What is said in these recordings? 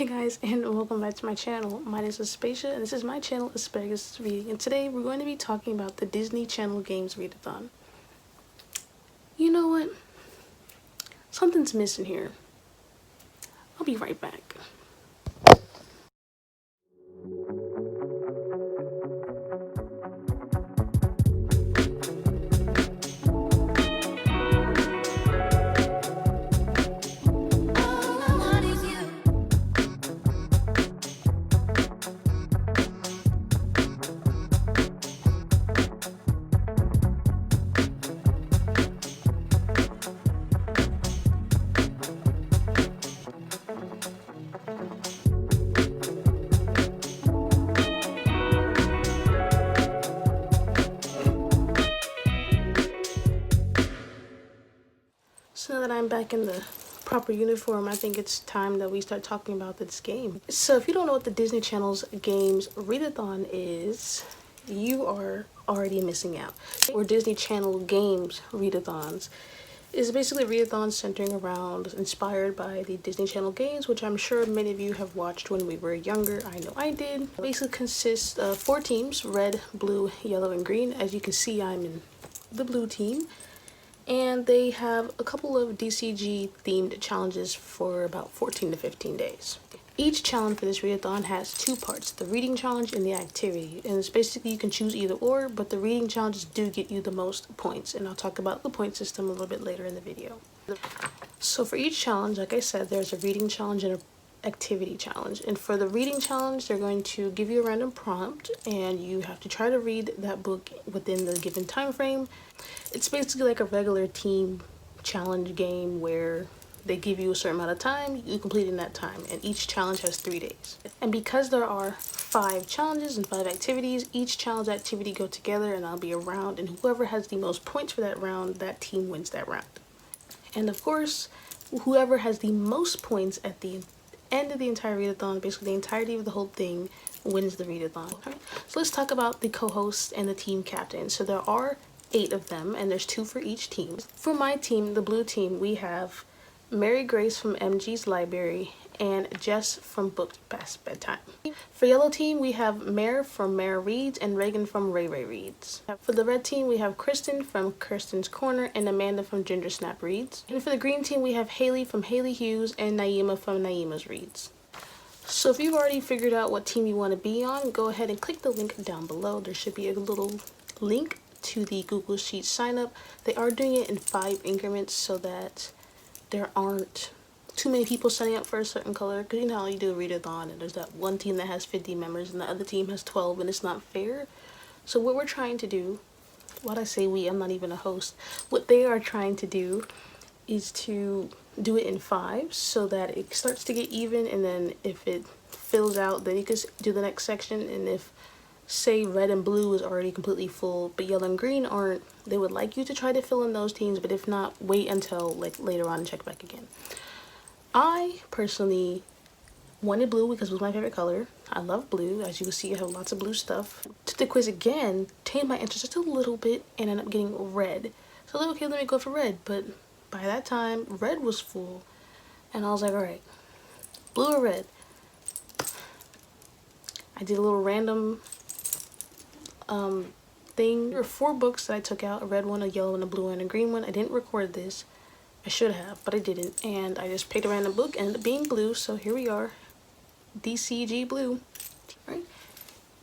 Hey guys, and welcome back to my channel. My name is Aspasia, and this is my channel, Asparagusisreading, and today we're going to be talking about the Disney Channel Games Readathon. You know what? Something's missing here. I'll be right back. So now that I'm back in the proper uniform, I think it's time that we start talking about this game. So if you don't know what the Disney Channel's Games Readathon is, you are already missing out. Or Disney Channel Games Readathons is basically a readathon centering around, inspired by the Disney Channel games, which I'm sure many of you have watched when we were younger. I know I did. It basically consists of 4 teams, red, blue, yellow, and green. As you can see, I'm in the blue team. And they have a couple of DCG themed challenges for about 14 to 15 days. Each challenge for this readathon has 2 parts, the reading challenge and the activity. And it's basically you can choose either or, but the reading challenges do get you the most points. And I'll talk about the point system a little bit later in the video. So for each challenge, like I said, there's a reading challenge and an activity challenge. And for the reading challenge, they're going to give you a random prompt and you have to try to read that book within the given time frame. It's basically like a regular team challenge game where they give you a certain amount of time, you complete in that time, and each challenge has 3 days. And because there are 5 challenges and 5 activities, each challenge activity go together and I'll be a round, and whoever has the most points for that round, that team wins that round. And of course, whoever has the most points at the end of the entire readathon, basically the entirety of the whole thing, wins the readathon. Right, so let's talk about the co-hosts and the team captain. So there are 8 of them, and there's 2 for each team. For my team, the blue team, we have Mary Grace from MG's Library and Jess from Book Past Bedtime. For yellow team, we have Mare from Mare Reads and Reagan from Ray Ray Reads. For the red team, we have Kristen from Kirsten's Corner and Amanda from Ginger Snap Reads. And for the green team, we have Haley from Haley Hughes and Naima from Naima's Reads. So if you've already figured out what team you want to be on, go ahead and click the link down below. There should be a little link to the Google Sheets sign up. They are doing it in 5 increments so that there aren't too many people signing up for a certain color, because you know how you do a readathon and there's that one team that has 50 members and the other team has 12 and it's not fair. So what we're trying to do, what I say we, I'm not even a host, what they are trying to do is to do it in 5 so that it starts to get even, and then if it fills out, then you can do the next section. And if say red and blue is already completely full but yellow and green aren't, they would like you to try to fill in those teams, but if not, wait until like later on and check back again. I personally wanted blue because it was my favorite color. I love blue. As you can see, I have lots of blue stuff. Took the quiz again, changed my answer just a little bit, and ended up getting red. So I was like, okay, let me go for red. But by that time, red was full, and I was like, all right, blue or red? I did a little random thing. There were 4 books that I took out, a red one, a yellow one, a blue one, and a green one. I didn't record this. I should have, but I didn't, and I just picked a random book and ended up being blue, so here we are, DCG blue, right?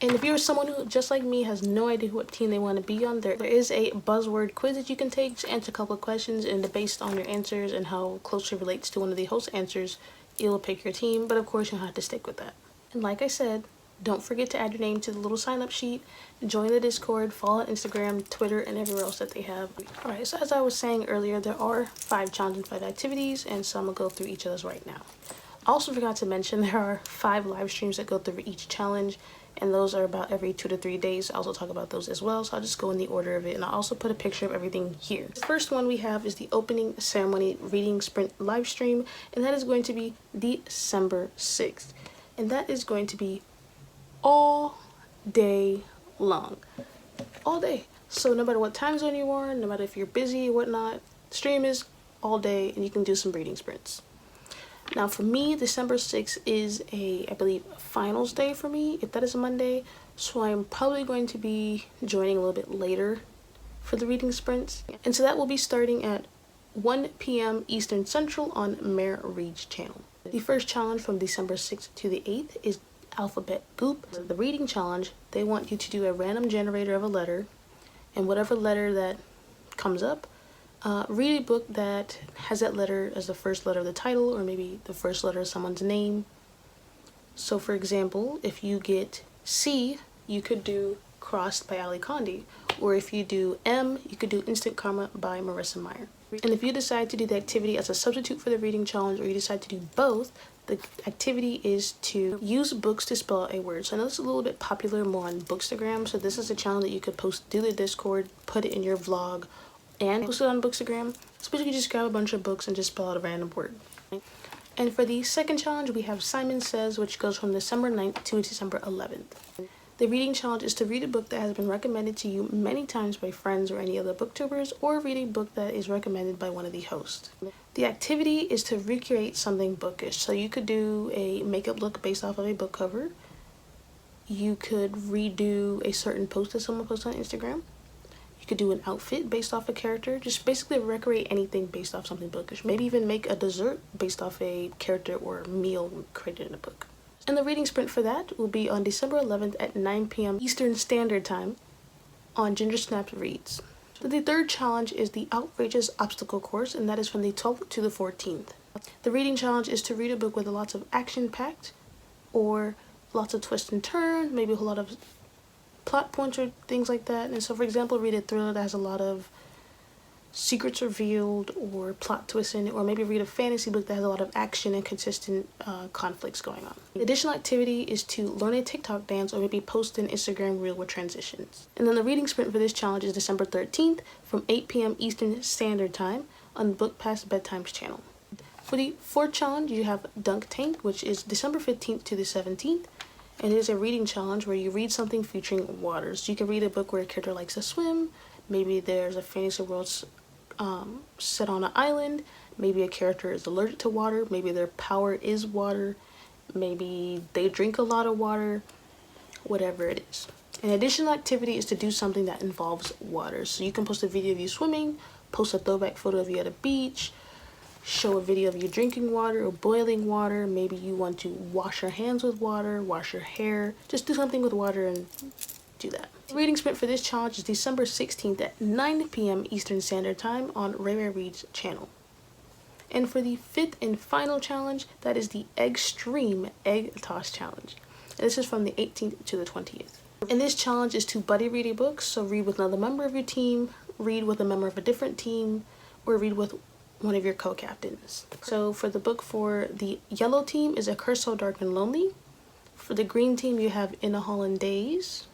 And if you're someone who, just like me, has no idea what team they want to be on, there is a buzzword quiz that you can take to answer a couple of questions, and based on your answers and how closely it relates to one of the host answers, it will pick your team, but of course you'll have to stick with that. And like I said, don't forget to add your name to the little sign-up sheet, join the Discord, follow Instagram, Twitter, and everywhere else that they have. Alright, so as I was saying earlier, there are 5 challenges and 5 activities, and so I'm going to go through each of those right now. I also forgot to mention there are 5 live streams that go through each challenge, and those are about every 2 to 3 days. I also talk about those as well, so I'll just go in the order of it, and I'll also put a picture of everything here. The first one we have is the opening ceremony reading sprint live stream, and that is going to be December 6th, and that is going to be all day long, all day. So no matter what time zone you are, no matter if you're busy or whatnot, stream is all day and you can do some reading sprints. Now for me, December 6th is I believe, finals day for me, if that is a Monday. So I'm probably going to be joining a little bit later for the reading sprints. And so that will be starting at 1 p.m. Eastern Central on Mare Reads channel. The first challenge from December 6th to the 8th is Alphabet Goop. The reading challenge, they want you to do a random generator of a letter, and whatever letter that comes up, read a book that has that letter as the first letter of the title, or maybe the first letter of someone's name. So for example, if you get C, you could do Crossed by Ali Condi, or if you do M, you could do Instant Karma by Marissa Meyer. And if you decide to do the activity as a substitute for the reading challenge, or you decide to do both, the activity is to use books to spell out a word. So I know this is a little bit popular more on Bookstagram, so this is a challenge that you could post to the Discord, put it in your vlog, and post it on Bookstagram. So basically just grab a bunch of books and just spell out a random word. And for the second challenge, we have Simon Says, which goes from December 9th to December 11th. The reading challenge is to read a book that has been recommended to you many times by friends or any other booktubers, or read a book that is recommended by one of the hosts. The activity is to recreate something bookish. So you could do a makeup look based off of a book cover. You could redo a certain post that someone posted on Instagram. You could do an outfit based off a character. Just basically recreate anything based off something bookish. Maybe even make a dessert based off a character or meal created in a book. And the reading sprint for that will be on December 11th at 9 p.m. Eastern Standard Time on Ginger Snaps Reads. So the third challenge is the Outrageous Obstacle Course, and that is from the 12th to the 14th. The reading challenge is to read a book with lots of action-packed, or lots of twists and turns, maybe a whole lot of plot points or things like that. And so, for example, read a thriller that has a lot of secrets revealed or plot twists in it, or maybe read a fantasy book that has a lot of action and consistent conflicts going on. The additional activity is to learn a TikTok dance, or maybe post an Instagram reel with transitions. And then the reading sprint for this challenge is December 13th from 8 p.m. Eastern Standard Time on Book Past Bedtimes channel. For the fourth challenge, you have Dunk Tank, which is December 15th to the 17th. And it is a reading challenge where you read something featuring water. So you can read a book where a character likes to swim. Maybe there's a fantasy world set on an island. Maybe a character is allergic to water. Maybe their power is water. Maybe they drink a lot of water. Whatever it is. An additional activity is to do something that involves water. So you can post a video of you swimming, post a throwback photo of you at a beach, show a video of you drinking water or boiling water. Maybe you want to wash your hands with water, wash your hair. Just do something with water and do that. The reading sprint for this challenge is December 16th at 9 p.m. Eastern Standard Time on Ray Reads channel. And for the fifth and final challenge, that is the Extreme Egg Toss Challenge. And this is from the 18th to the 20th. And this challenge is to buddy read a book, so read with another member of your team, read with a member of a different team, or read with one of your co-captains. So for the book for the yellow team is A Curse So Dark and Lonely. For the green team, you have In a Holland Days.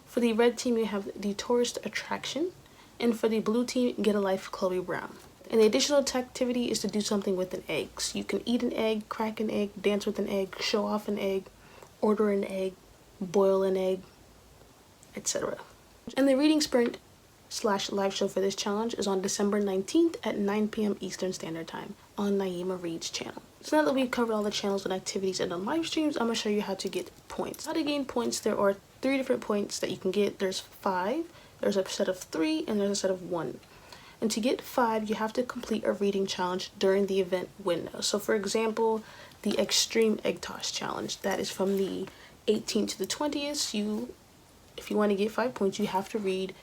For the red team, you have The Tourist Attraction. And for the blue team, Get a Life, Chloe Brown. And the additional activity is to do something with an egg. So you can eat an egg, crack an egg, dance with an egg, show off an egg, order an egg, boil an egg, etc. And the reading sprint / live show for this challenge is on December 19th at 9 p.m. Eastern Standard Time on Naima Reads channel. So now that we've covered all the channels and activities and the live streams, I'm going to show you how to get points. How to gain points, there are 3 different points that you can get. There's 5, there's a set of 3, and there's a set of 1. And to get 5, you have to complete a reading challenge during the event window. So for example, the Extreme Egg Toss Challenge, that is from the 18th to the 20th. If you want to get 5 points, you have to read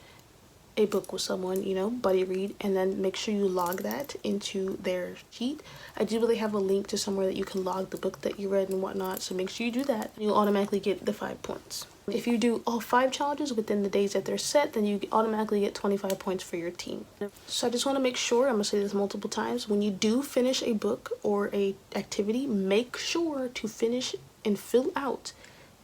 a book with someone, buddy read, and then make sure you log that into their sheet. I do really have a link to somewhere that you can log the book that you read and whatnot, so make sure you do that. You'll automatically get the 5 points. If you do all 5 challenges within the days that they're set, then you automatically get 25 points for your team. So I just want to make sure, I'm going to say this multiple times, when you do finish a book or a activity, make sure to finish and fill out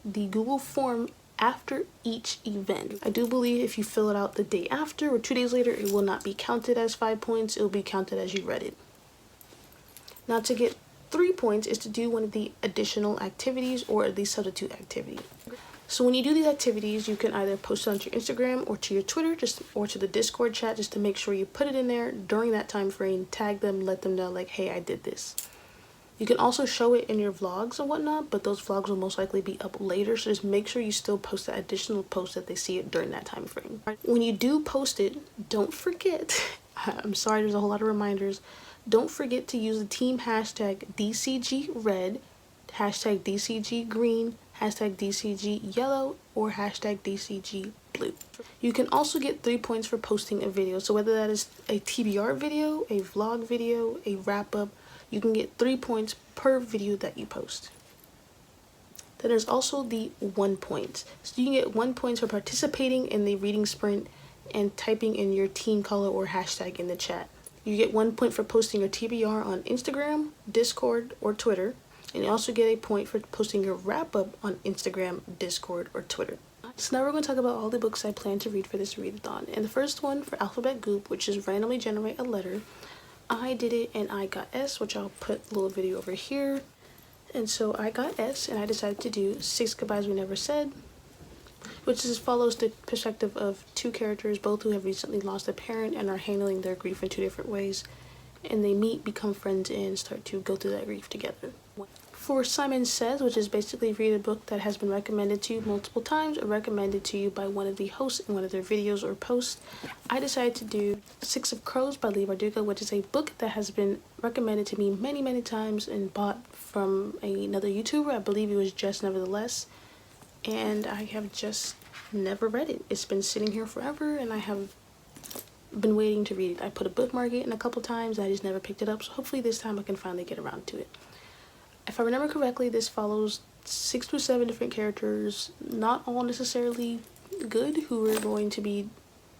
the Google form after each event. I do believe if you fill it out the day after or 2 days later, it will not be counted as 5 points. It will be counted as you read it. Now to get 3 points is to do one of the additional activities or the substitute activity. So when you do these activities, you can either post it onto your Instagram or to your Twitter, or to the Discord chat, just to make sure you put it in there during that time frame, tag them, let them know like, hey, I did this. You can also show it in your vlogs and whatnot, but those vlogs will most likely be up later, so just make sure you still post that additional post that they see it during that time frame. When you do post it, don't forget, I'm sorry, there's a whole lot of reminders, don't forget to use the team hashtag DCG-red, hashtag DCG-green, hashtag DCG-yellow, or hashtag DCG-blue. You can also get 3 points for posting a video, so whether that is a TBR video, a vlog video, a wrap-up, you can get 3 points per video that you post. Then there's also the 1 point. So you can get 1 point for participating in the reading sprint and typing in your team color or hashtag in the chat. You get 1 point for posting your TBR on Instagram, Discord, or Twitter. And you also get a point for posting your wrap-up on Instagram, Discord, or Twitter. So now we're going to talk about all the books I plan to read for this readathon. And the first one for Alphabet Goop, which is randomly generate a letter. I did it and I got S, which I'll put a little video over here. And so I got S and I decided to do 6 Goodbyes We Never Said, which follows the perspective of 2 characters, both who have recently lost a parent and are handling their grief in 2 different ways. And they meet, become friends, and start to go through that grief together. For Simon Says, which is basically read a book that has been recommended to you multiple times or recommended to you by one of the hosts in one of their videos or posts, I decided to do 6 of Crows by Lee Bardugo, which is a book that has been recommended to me many times and bought from another YouTuber. I believe it was Just Nevertheless, and I have just never read it. It's been sitting here forever and I have been waiting to read it. I put a bookmark in a couple times and I just never picked it up, so hopefully this time I can finally get around to it. If I remember correctly, this follows 6 to 7 different characters, not all necessarily good, who are going to be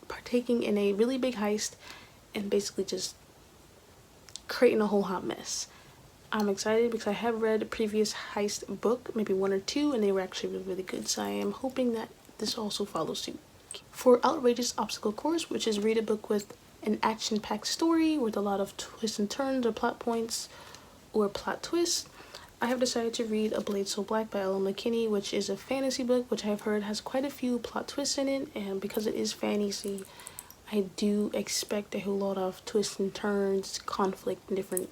partaking in a really big heist and basically just creating a whole hot mess. I'm excited because I have read a previous heist book, maybe 1 or 2, and they were actually really good, so I am hoping that this also follows suit. For Outrageous Obstacle Course, which is read a book with an action-packed story with a lot of twists and turns or plot points or plot twists, I have decided to read A Blade So Black by Ella McKinney, which is a fantasy book, which I have heard has quite a few plot twists in it, and because it is fantasy, I do expect a whole lot of twists and turns, conflict, and different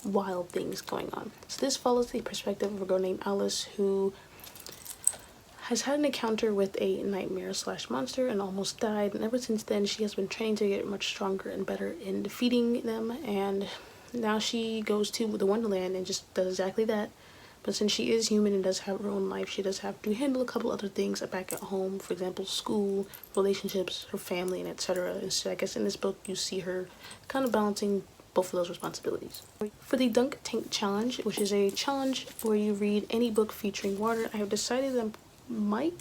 wild things going on. So this follows the perspective of a girl named Alice who has had an encounter with a nightmare/monster and almost died, and ever since then she has been training to get much stronger and better in defeating them, and now she goes to the Wonderland and just does exactly that. But since she is human and does have her own life, she does have to handle a couple other things back at home, for example school, relationships, her family, and etc. And so I guess in this book you see her kind of balancing both of those responsibilities. For the Dunk Tank Challenge, which is a challenge where you read any book featuring water, I have decided that I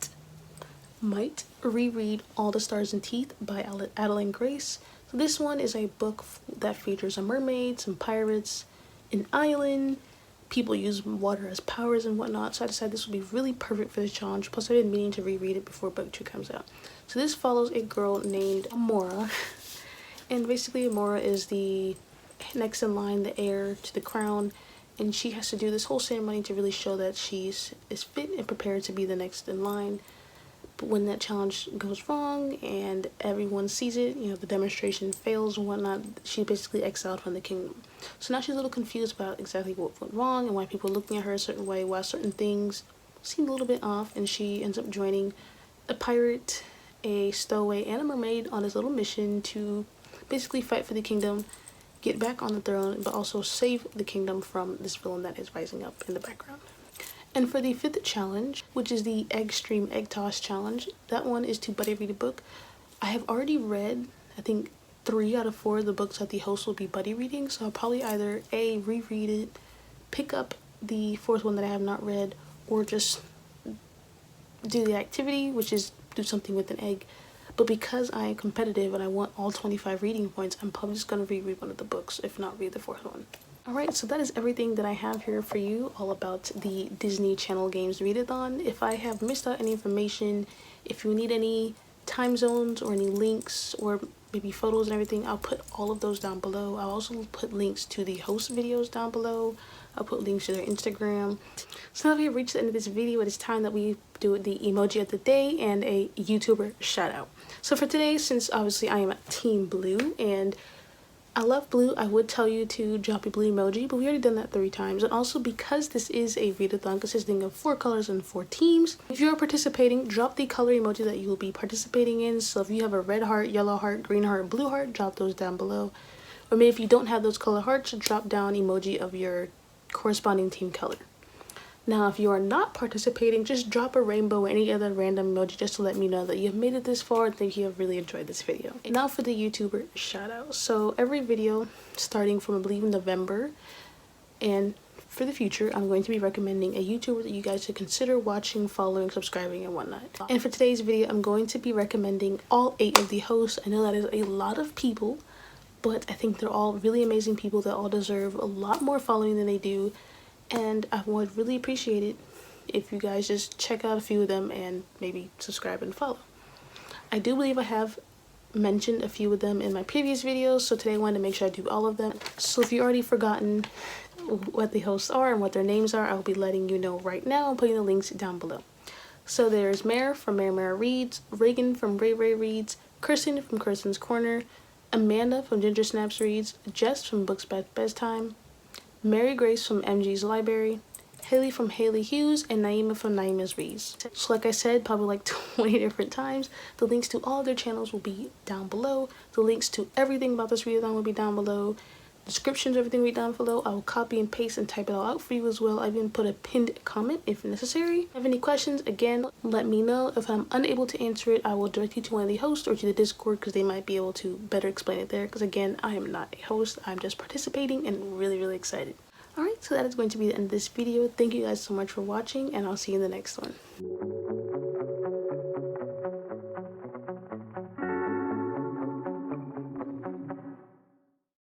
might reread All the Stars and Teeth by Adeline Grace. So this one is a book that features a mermaid, some pirates, an island, people use water as powers and whatnot, so I decided this would be really perfect for this challenge. Plus I've been meaning to reread it before book 2 comes out. So this follows a girl named Amora, and basically Amora is the next in line, the heir to the crown, and she has to do this whole ceremony to really show that she is fit and prepared to be the next in line. But when that challenge goes wrong and everyone sees it, you know, the demonstration fails and whatnot, she's basically exiled from the kingdom. So now she's a little confused about exactly what went wrong and why people are looking at her a certain way, why certain things seem a little bit off, and she ends up joining a pirate, a stowaway, and a mermaid on this little mission to basically fight for the kingdom, get back on the throne, but also save the kingdom from this villain that is rising up in the background. And for the 5th challenge, which is the Egg Stream Egg Toss Challenge, that one is to buddy read a book. I have already read, I think, 3 out of 4 of the books that the host will be buddy reading, so I'll probably either A, reread it, pick up the 4th one that I have not read, or just do the activity, which is do something with an egg. But because I am competitive and I want all 25 reading points, I'm probably just going to reread one of the books, if not read the 4th one. Alright, so that is everything that I have here for you all about the Disney Channel Games Readathon. If I have missed out any information, if you need any time zones or any links or maybe photos and everything, I'll put all of those down below. I'll also put links to the host videos down below. I'll put links to their Instagram. So now we have reached the end of this video. It is time that we do the emoji of the day and a YouTuber shout out. So for today, since obviously I am Team Blue and I love blue. I would tell you to drop a blue emoji, but we already done that 3 times. And also, because this is a readathon consisting of 4 colors and 4 teams, if you're participating, drop the color emoji that you will be participating in. So if you have a red heart, yellow heart, green heart, blue heart, drop those down below. Or maybe if you don't have those color hearts, drop down emoji of your corresponding team color. Now, if you are not participating, just drop a rainbow or any other random emoji just to let me know that you have made it this far and think you have really enjoyed this video. And now for the YouTuber shout out. So every video starting from I believe November and for the future, I'm going to be recommending a YouTuber that you guys should consider watching, following, subscribing, and whatnot. And for today's video, I'm going to be recommending all 8 of the hosts. I know that is a lot of people, but I think they're all really amazing people that all deserve a lot more following than they do. And I would really appreciate it if you guys just check out a few of them and maybe subscribe and follow. I do believe I have mentioned a few of them in my previous videos, so today I wanted to make sure I do all of them. So if you've already forgotten what the hosts are and what their names are, I will be letting you know right now and putting the links down below. So there's Mare from Mare Reads, Reagan from Ray Reads, Kirsten from Kirsten's Corner, Amanda from Ginger Snaps Reads, Jess from Books by Bedtime, Mary Grace from MG's Library, Haley from Haley Hughes, and Naima from Naima's Reads. So like I said, probably like 20 different times, the links to all of their channels will be down below. The links to everything about this readathon will be down below. Descriptions, everything will be down below. I will copy and paste and type it all out for you as well. I even put a pinned comment if necessary. If you have any questions, again, let me know. If I'm unable to answer it, I will direct you to one of the hosts or to the Discord because they might be able to better explain it there. Because again, I am not a host. I'm just participating and really excited. Alright, so that is going to be the end of this video. Thank you guys so much for watching, and I'll see you in the next one.